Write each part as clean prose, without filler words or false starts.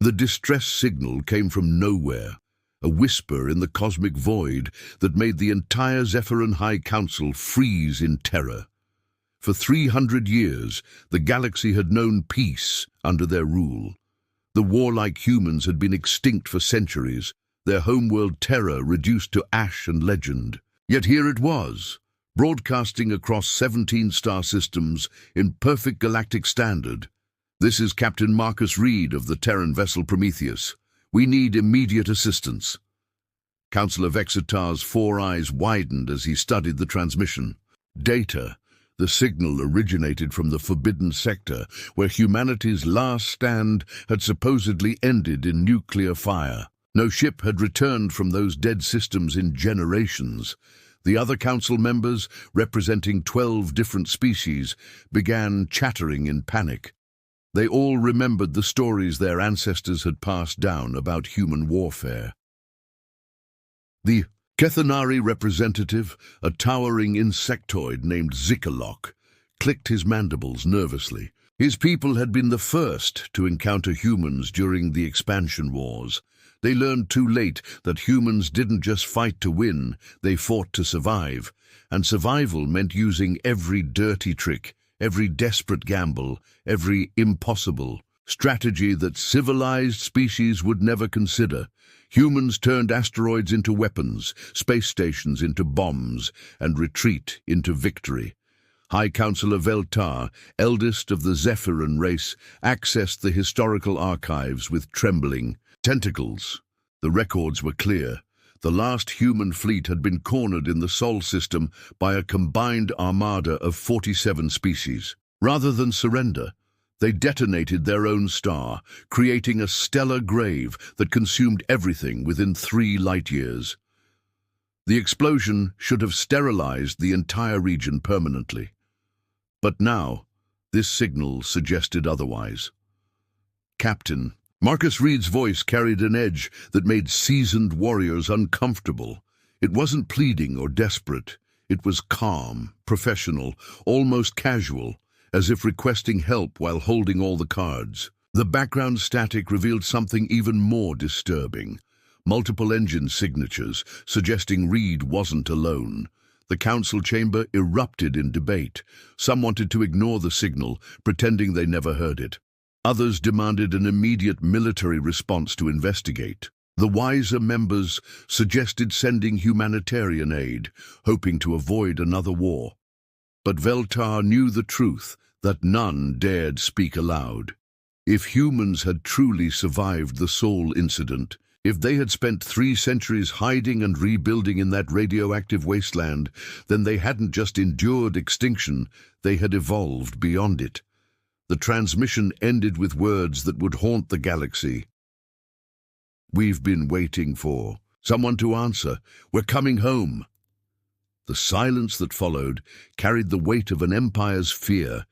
The distress signal came from nowhere, a whisper in the cosmic void that made the entire Zephyran High Council freeze in terror. For 300 years, the galaxy had known peace under their rule. The warlike humans had been extinct for centuries, their homeworld terror reduced to ash and legend. Yet here it was, broadcasting across 17 star systems in perfect galactic standard. "This is Captain Marcus Reed of the Terran vessel Prometheus. We need immediate assistance." Councillor Vexitar's 4 eyes widened as he studied the transmission. Data. The signal originated from the Forbidden Sector, where humanity's last stand had supposedly ended in nuclear fire. No ship had returned from those dead systems in generations. The other council members, representing 12 different species, began chattering in panic. They all remembered the stories their ancestors had passed down about human warfare. The Kethanari representative, a towering insectoid named Zikalok, clicked his mandibles nervously. His people had been the first to encounter humans during the expansion wars. They learned too late that humans didn't just fight to win, they fought to survive. And survival meant using every dirty trick, every desperate gamble, every impossible strategy that civilized species would never consider. Humans turned asteroids into weapons, space stations into bombs, and retreat into victory. High Councillor Veltar, eldest of the Zephyran race, accessed the historical archives with trembling tentacles. The records were clear. The last human fleet had been cornered in the Sol system by a combined armada of 47 species. Rather than surrender, they detonated their own star, creating a stellar grave that consumed everything within 3 light-years. The explosion should have sterilized the entire region permanently. But now, this signal suggested otherwise. "Captain," Marcus Reed's voice carried an edge that made seasoned warriors uncomfortable. It wasn't pleading or desperate. It was calm, professional, almost casual, as if requesting help while holding all the cards. The background static revealed something even more disturbing. Multiple engine signatures, suggesting Reed wasn't alone. The council chamber erupted in debate. Some wanted to ignore the signal, pretending they never heard it. Others demanded an immediate military response to investigate. The wiser members suggested sending humanitarian aid, hoping to avoid another war. But Veltar knew the truth, that none dared speak aloud. If humans had truly survived the Sol incident, if they had spent 3 centuries hiding and rebuilding in that radioactive wasteland, then they hadn't just endured extinction, they had evolved beyond it. The transmission ended with words that would haunt the galaxy. "We've been waiting for someone to answer. We're coming home." The silence that followed carried the weight of an empire's fear,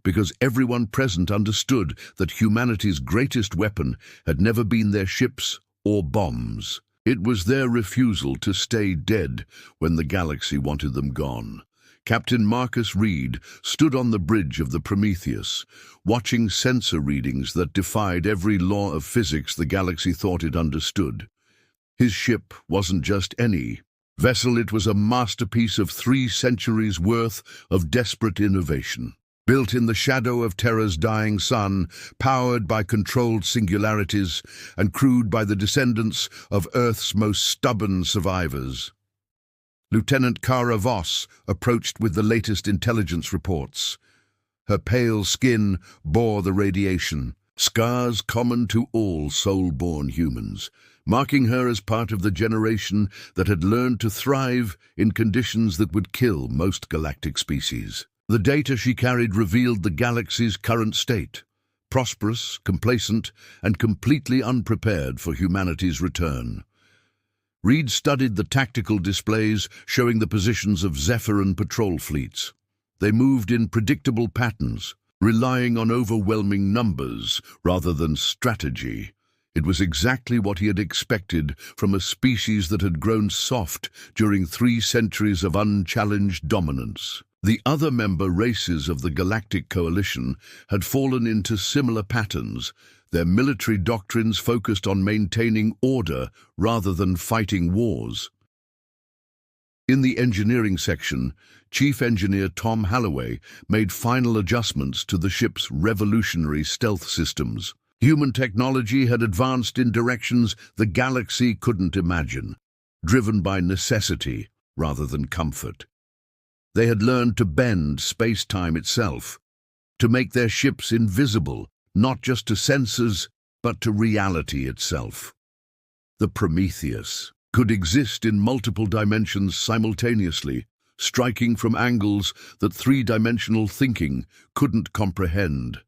because everyone present understood that humanity's greatest weapon had never been their ships or bombs. It was their refusal to stay dead when the galaxy wanted them gone. Captain Marcus Reed stood on the bridge of the Prometheus, watching sensor readings that defied every law of physics the galaxy thought it understood. His ship wasn't just any vessel, it was a masterpiece of 3 centuries' worth of desperate innovation. Built in the shadow of Terra's dying sun, powered by controlled singularities, and crewed by the descendants of Earth's most stubborn survivors. Lieutenant Kara Voss approached with the latest intelligence reports. Her pale skin bore the radiation, scars common to all soul-born humans, marking her as part of the generation that had learned to thrive in conditions that would kill most galactic species. The data she carried revealed the galaxy's current state: prosperous, complacent, and completely unprepared for humanity's return. Reed studied the tactical displays showing the positions of Zephyran patrol fleets. They moved in predictable patterns, relying on overwhelming numbers rather than strategy. It was exactly what he had expected from a species that had grown soft during 3 centuries of unchallenged dominance. The other member races of the Galactic Coalition had fallen into similar patterns, Their military doctrines focused on maintaining order rather than fighting wars. In the engineering section, Chief Engineer Tom Halloway made final adjustments to the ship's revolutionary stealth systems. Human technology had advanced in directions the galaxy couldn't imagine, driven by necessity rather than comfort. They had learned to bend space-time itself, to make their ships invisible, not just to sensors, but to reality itself. The Prometheus could exist in multiple dimensions simultaneously, striking from angles that three-dimensional thinking couldn't comprehend.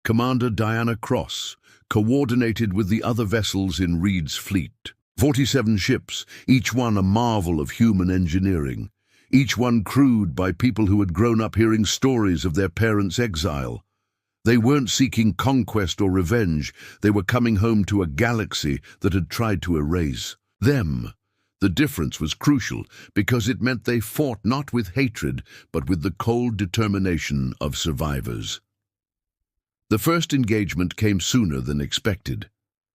Commander Diana Cross coordinated with the other vessels in Reed's fleet. 47 ships, each one a marvel of human engineering, each one crewed by people who had grown up hearing stories of their parents' exile. They weren't seeking conquest or revenge, they were coming home to a galaxy that had tried to erase them. The difference was crucial because it meant they fought not with hatred, but with the cold determination of survivors. The first engagement came sooner than expected.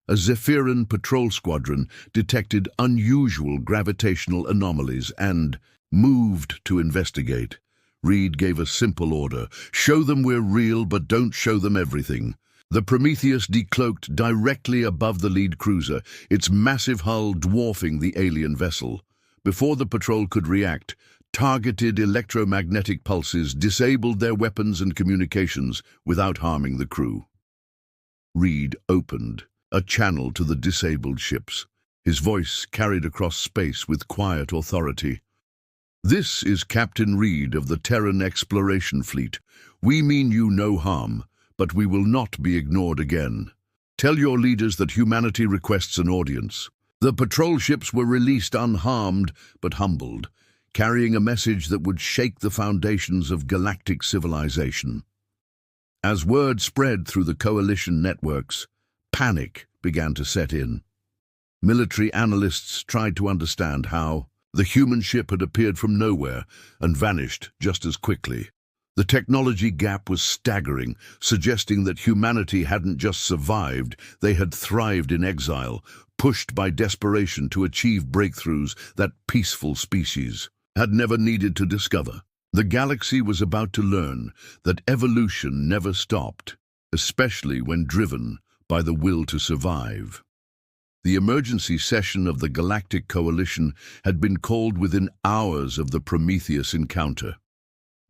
A Zephyran patrol squadron detected unusual gravitational anomalies and moved to investigate. Reed gave a simple order: show them we're real, but don't show them everything. The Prometheus decloaked directly above the lead cruiser, its massive hull dwarfing the alien vessel. Before the patrol could react, targeted electromagnetic pulses disabled their weapons and communications without harming the crew. Reed opened a channel to the disabled ships. His voice carried across space with quiet authority. "This is Captain Reed of the Terran Exploration Fleet. We mean you no harm, but we will not be ignored again. Tell your leaders that humanity requests an audience." The patrol ships were released unharmed but humbled, carrying a message that would shake the foundations of galactic civilization. As word spread through the coalition networks, panic began to set in. Military analysts tried to understand how the human ship had appeared from nowhere and vanished just as quickly. The technology gap was staggering, suggesting that humanity hadn't just survived, they had thrived in exile, pushed by desperation to achieve breakthroughs that peaceful species had never needed to discover. The galaxy was about to learn that evolution never stopped, especially when driven by the will to survive. The emergency session of the Galactic Coalition had been called within hours of the Prometheus encounter.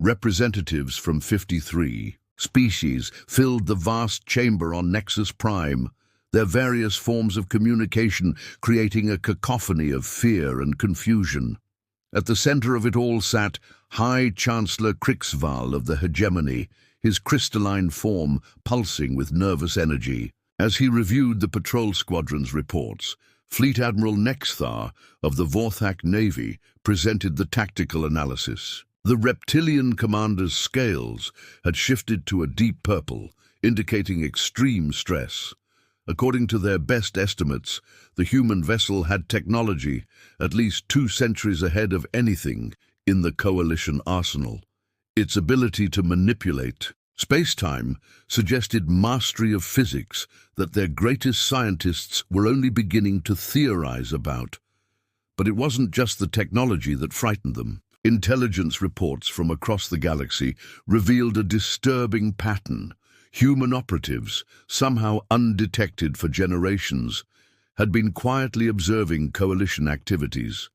Representatives from 53 species filled the vast chamber on Nexus Prime, their various forms of communication creating a cacophony of fear and confusion. At the center of it all sat High Chancellor Krixval of the Hegemony, his crystalline form pulsing with nervous energy. As he reviewed the patrol squadron's reports, Fleet Admiral Nexthar of the Vorthak Navy presented the tactical analysis. The reptilian commander's scales had shifted to a deep purple, indicating extreme stress. According to their best estimates, the human vessel had technology at least 2 centuries ahead of anything in the coalition arsenal. Its ability to manipulate space-time suggested mastery of physics that their greatest scientists were only beginning to theorize about. But it wasn't just the technology that frightened them. Intelligence reports from across the galaxy revealed a disturbing pattern. Human operatives, somehow undetected for generations, had been quietly observing coalition activities.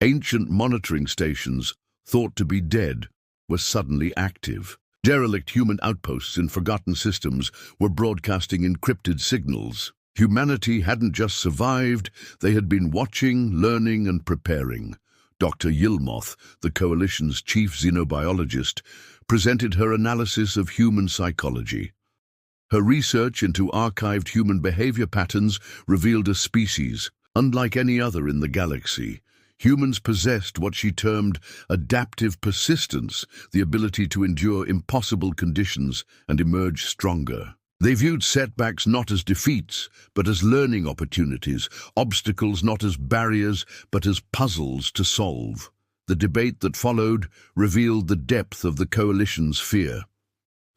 Ancient monitoring stations, thought to be dead, were suddenly active. Derelict human outposts in forgotten systems were broadcasting encrypted signals. Humanity hadn't just survived, they had been watching, learning, and preparing. Dr. Yilmoth, the Coalition's chief xenobiologist, presented her analysis of human psychology. Her research into archived human behavior patterns revealed a species, unlike any other in the galaxy. Humans possessed what she termed adaptive persistence, the ability to endure impossible conditions and emerge stronger. They viewed setbacks not as defeats, but as learning opportunities, obstacles not as barriers, but as puzzles to solve. The debate that followed revealed the depth of the coalition's fear.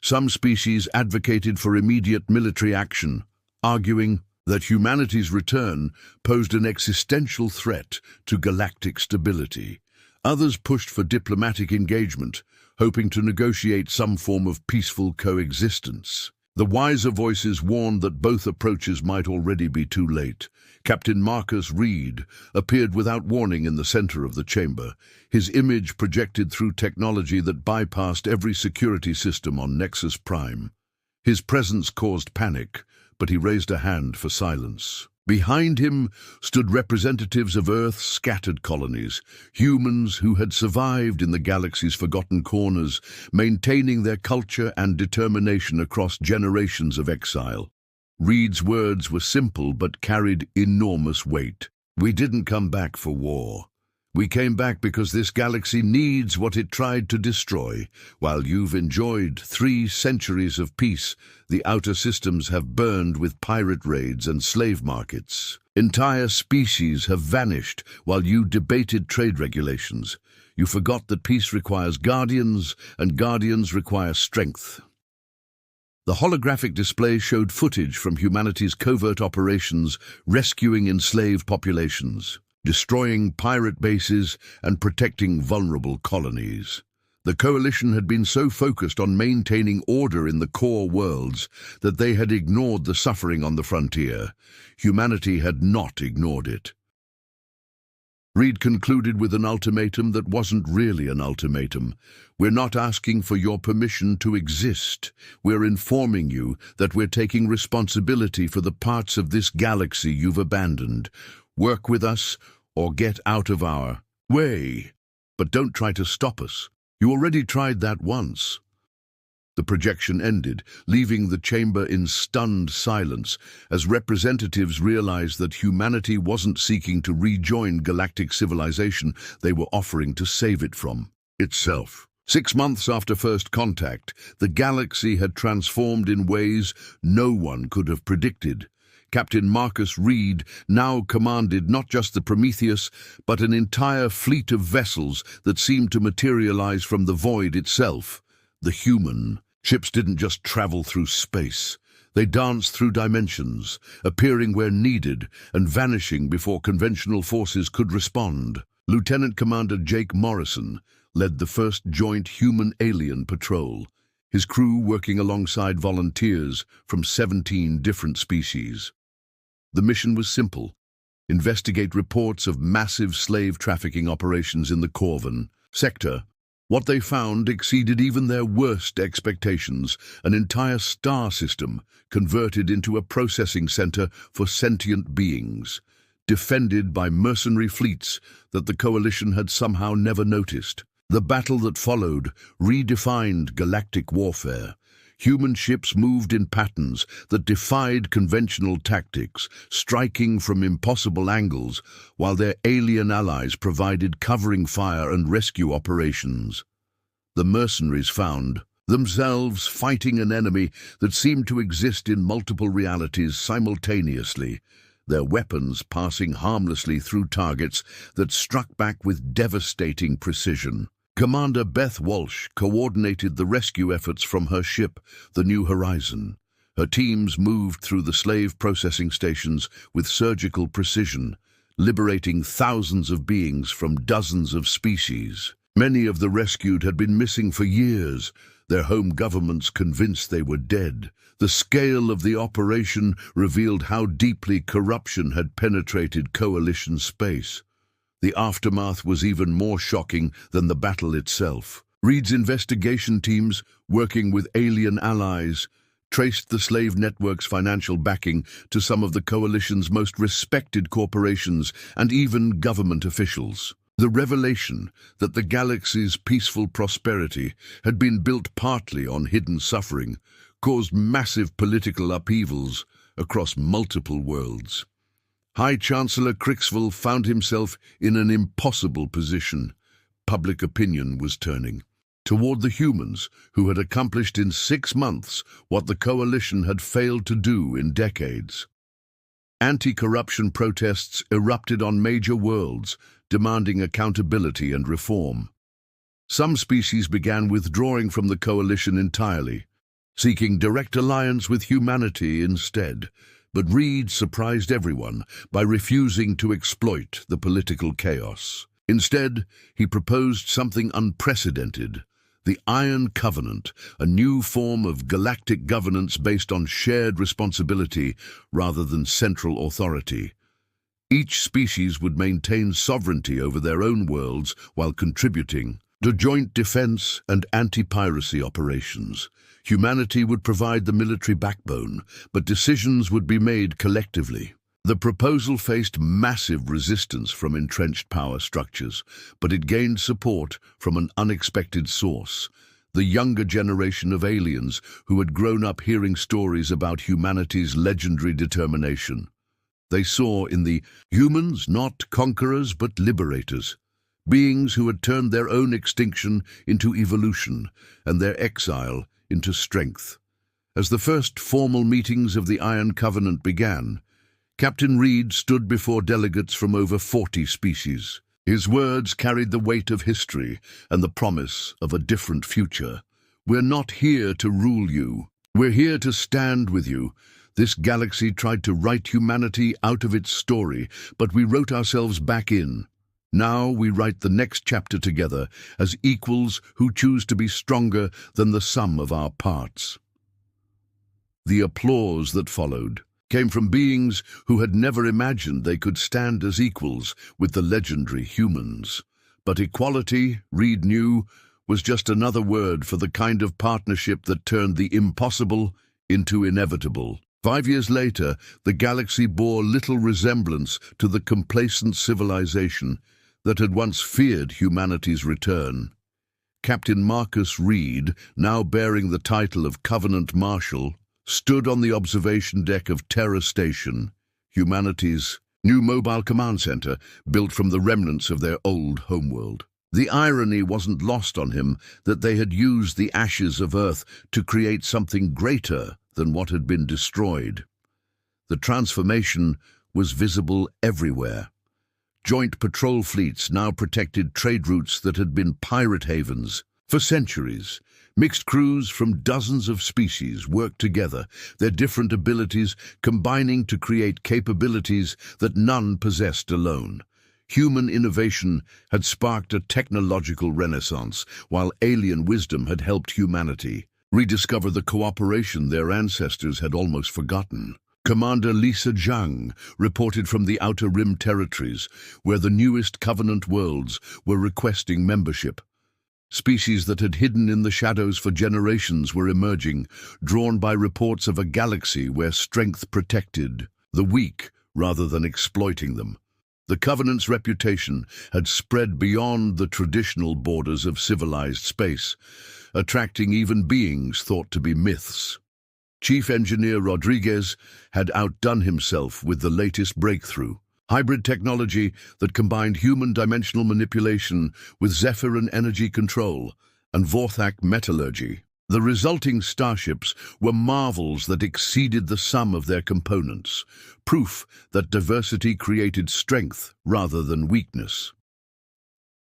Some species advocated for immediate military action, arguing that humanity's return posed an existential threat to galactic stability. Others pushed for diplomatic engagement, hoping to negotiate some form of peaceful coexistence. The wiser voices warned that both approaches might already be too late. Captain Marcus Reed appeared without warning in the center of the chamber, his image projected through technology that bypassed every security system on Nexus Prime. His presence caused panic, but he raised a hand for silence. Behind him stood representatives of Earth's scattered colonies, humans who had survived in the galaxy's forgotten corners, maintaining their culture and determination across generations of exile. Reed's words were simple but carried enormous weight. "We didn't come back for war. We came back because this galaxy needs what it tried to destroy. While you've enjoyed 3 centuries of peace, the outer systems have burned with pirate raids and slave markets. Entire species have vanished while you debated trade regulations. You forgot that peace requires guardians, and guardians require strength." The holographic display showed footage from humanity's covert operations rescuing enslaved populations, destroying pirate bases, and protecting vulnerable colonies. The Coalition had been so focused on maintaining order in the core worlds that they had ignored the suffering on the frontier. Humanity had not ignored it. Reed concluded with an ultimatum that wasn't really an ultimatum. "We're not asking for your permission to exist. We're informing you that we're taking responsibility for the parts of this galaxy you've abandoned. Work with us or get out of our way. But don't try to stop us. You already tried that once." The projection ended, leaving the chamber in stunned silence as representatives realized that humanity wasn't seeking to rejoin galactic civilization, they were offering to save it from itself. 6 months after first contact, the galaxy had transformed in ways no one could have predicted. Captain Marcus Reed now commanded not just the Prometheus, but an entire fleet of vessels that seemed to materialize from the void itself. The human ships didn't just travel through space. They danced through dimensions, appearing where needed and vanishing before conventional forces could respond. Lieutenant Commander Jake Morrison led the first joint human-alien patrol, his crew working alongside volunteers from 17 different species. The mission was simple: investigate reports of massive slave trafficking operations in the Corvan sector. What they found exceeded even their worst expectations: an entire star system converted into a processing center for sentient beings, defended by mercenary fleets that the Coalition had somehow never noticed. The battle that followed redefined galactic warfare. Human ships moved in patterns that defied conventional tactics, striking from impossible angles, while their alien allies provided covering fire and rescue operations. The mercenaries found themselves fighting an enemy that seemed to exist in multiple realities simultaneously, their weapons passing harmlessly through targets that struck back with devastating precision. Commander Beth Walsh coordinated the rescue efforts from her ship, the New Horizon. Her teams moved through the slave processing stations with surgical precision, liberating thousands of beings from dozens of species. Many of the rescued had been missing for years, their home governments convinced they were dead. The scale of the operation revealed how deeply corruption had penetrated Coalition space. The aftermath was even more shocking than the battle itself. Reed's investigation teams, working with alien allies, traced the slave network's financial backing to some of the Coalition's most respected corporations and even government officials. The revelation that the galaxy's peaceful prosperity had been built partly on hidden suffering caused massive political upheavals across multiple worlds. High Chancellor Crixville found himself in an impossible position. Public opinion was turning toward the humans who had accomplished in 6 months what the Coalition had failed to do in decades. Anti-corruption protests erupted on major worlds, demanding accountability and reform. Some species began withdrawing from the Coalition entirely, seeking direct alliance with humanity instead. But Reed surprised everyone by refusing to exploit the political chaos. Instead, he proposed something unprecedented: the Iron Covenant, a new form of galactic governance based on shared responsibility rather than central authority. Each species would maintain sovereignty over their own worlds while contributing to joint defense and anti-piracy operations. Humanity would provide the military backbone, but decisions would be made collectively. The proposal faced massive resistance from entrenched power structures, but it gained support from an unexpected source: the younger generation of aliens who had grown up hearing stories about humanity's legendary determination. They saw in the humans not conquerors but liberators, beings who had turned their own extinction into evolution and their exile into strength. As the first formal meetings of the Iron Covenant began, Captain Reed stood before delegates from over 40 species. His words carried the weight of history and the promise of a different future. "We're not here to rule you. We're here to stand with you. This galaxy tried to write humanity out of its story, but we wrote ourselves back in. Now we write the next chapter together as equals who choose to be stronger than the sum of our parts." The applause that followed came from beings who had never imagined they could stand as equals with the legendary humans. But equality, Reed knew, was just another word for the kind of partnership that turned the impossible into inevitable. 5 years later, the galaxy bore little resemblance to the complacent civilization that had once feared humanity's return. Captain Marcus Reed, now bearing the title of Covenant Marshal, stood on the observation deck of Terra Station, humanity's new mobile command center built from the remnants of their old homeworld. The irony wasn't lost on him that they had used the ashes of Earth to create something greater than what had been destroyed. The transformation was visible everywhere. Joint patrol fleets now protected trade routes that had been pirate havens for centuries. Mixed crews from dozens of species worked together, their different abilities combining to create capabilities that none possessed alone. Human innovation had sparked a technological renaissance, while alien wisdom had helped humanity rediscover the cooperation their ancestors had almost forgotten. Commander Lisa Zhang reported from the Outer Rim territories, where the newest Covenant worlds were requesting membership. Species that had hidden in the shadows for generations were emerging, drawn by reports of a galaxy where strength protected the weak rather than exploiting them. The Covenant's reputation had spread beyond the traditional borders of civilized space, attracting even beings thought to be myths. Chief Engineer Rodriguez had outdone himself with the latest breakthrough: hybrid technology that combined human dimensional manipulation with Zephyrin energy control and Vorthak metallurgy. The resulting starships were marvels that exceeded the sum of their components, proof that diversity created strength rather than weakness.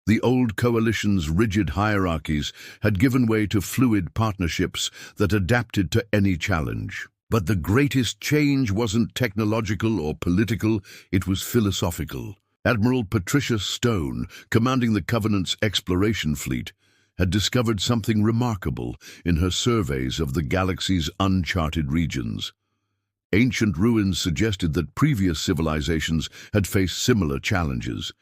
The old coalition's rigid hierarchies had given way to fluid partnerships that adapted to any challenge. But the greatest change wasn't technological or political, it was philosophical. Admiral Patricia Stone, commanding the Covenant's exploration fleet, had discovered something remarkable in her surveys of the galaxy's uncharted regions. Ancient ruins suggested that previous civilizations had faced similar challenges,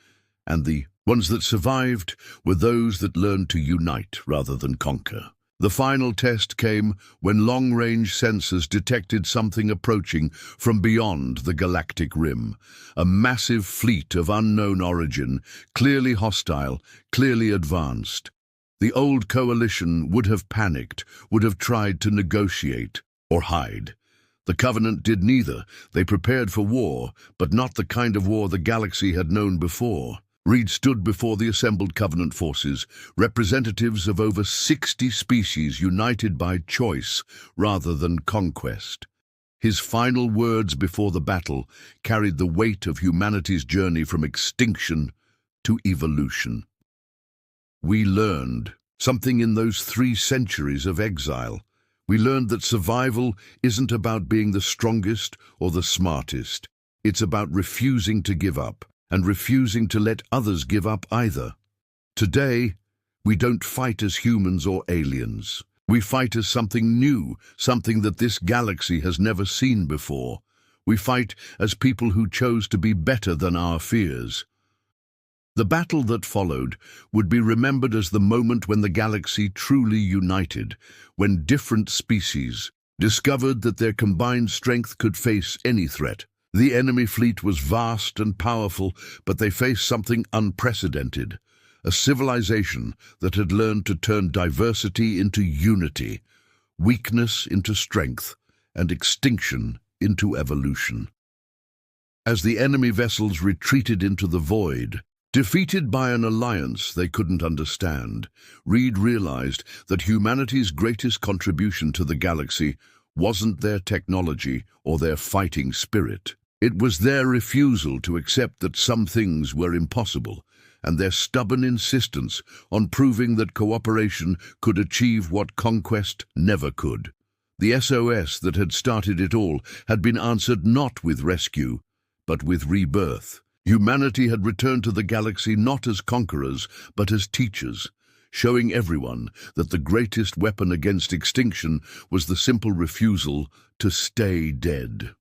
and the ones that survived were those that learned to unite rather than conquer. The final test came when long-range sensors detected something approaching from beyond the galactic rim. A massive fleet of unknown origin, clearly hostile, clearly advanced. The old coalition would have panicked, would have tried to negotiate or hide. The Covenant did neither. They prepared for war, but not the kind of war the galaxy had known before. Reed stood before the assembled Covenant forces, representatives of over 60 species united by choice rather than conquest. His final words before the battle carried the weight of humanity's journey from extinction to evolution. "We learned something in those 3 centuries of exile. We learned that survival isn't about being the strongest or the smartest. It's about refusing to give up and refusing to let others give up either. Today, we don't fight as humans or aliens. We fight as something new, something that this galaxy has never seen before. We fight as people who chose to be better than our fears. The battle that followed would be remembered as the moment when the galaxy truly united, when different species discovered that their combined strength could face any threat. The enemy fleet was vast and powerful, but they faced something unprecedented, a civilization that had learned to turn diversity into unity, weakness into strength, and extinction into evolution. As the enemy vessels retreated into the void, defeated by an alliance they couldn't understand, Reed realized that humanity's greatest contribution to the galaxy wasn't their technology or their fighting spirit. It was their refusal to accept that some things were impossible, and their stubborn insistence on proving that cooperation could achieve what conquest never could. The SOS that had started it all had been answered not with rescue, but with rebirth. Humanity had returned to the galaxy not as conquerors, but as teachers, showing everyone that the greatest weapon against extinction was the simple refusal to stay dead.